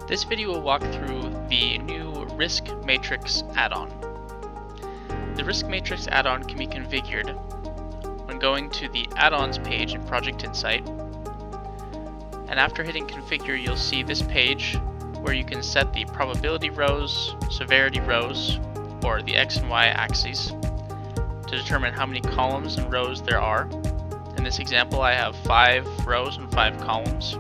This video will walk through the new Risk Matrix add-on. The Risk Matrix add-on can be configured when going to the Add-ons page in Project Insight, and after hitting Configure you'll see this page where you can set the probability rows, severity rows, or the X and Y axes to determine how many columns and rows there are. In this example I have 5 rows and 5 columns.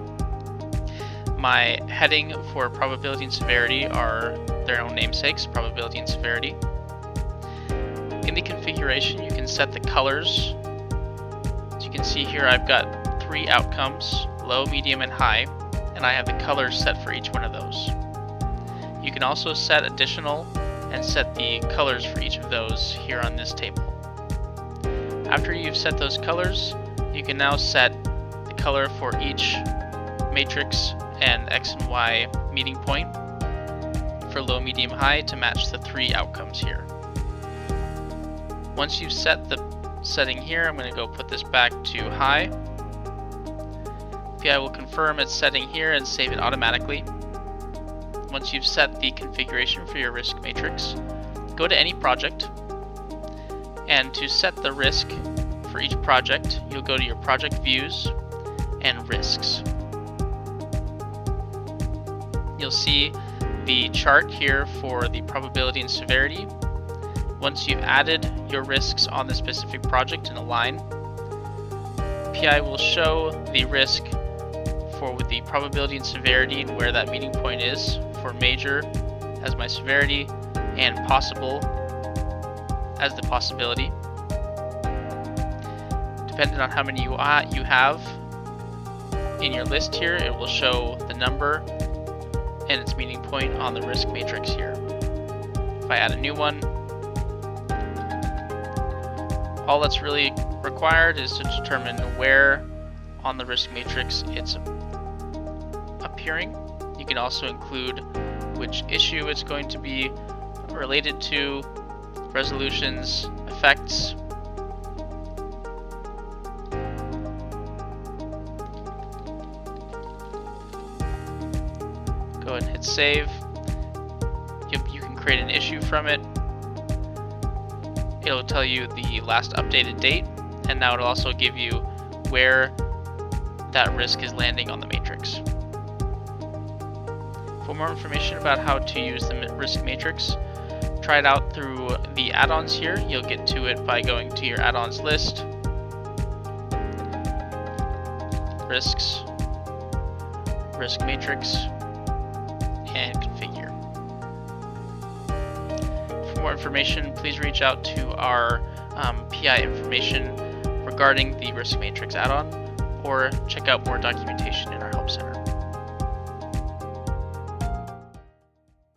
My heading for probability and severity are their own namesakes, probability and severity. In the configuration you can set the colors. As you can see here I've got 3 outcomes, low, medium, and high, and I have the colors set for each one of those. You can also set additional and set the colors for each of those here on this table. After you've set those colors, you can now set the color for each matrix and X and Y meeting point for low, medium, high to match the 3 outcomes here. Once you've set the setting here, I'm going to go put this back to high. PI will confirm its setting here and save it automatically. Once you've set the configuration for your risk matrix, go to any project, and to set the risk for each project, you'll go to your project views and risks. You'll see the chart here for the probability and severity. Once you've added your risks on the specific project in a line, PI will show the risk for the probability and severity and where that meeting point is for major as my severity and possible as the possibility. Depending on how many you have in your list here, it will show the number and its meeting point on the risk matrix here. If I add a new one, all that's really required is to determine where on the risk matrix it's appearing. You can also include which issue it's going to be related to, resolutions, effects. Go ahead and hit save. You can create an issue from it. It'll tell you the last updated date, and now it'll also give you where that risk is landing on the matrix. For more information about how to use the risk matrix, try it out through the add-ons here. You'll get to it by going to your add-ons list, risks, risk matrix, and configure. For more information, please reach out to our PI information regarding the risk matrix add-on, or check out more documentation in our help center.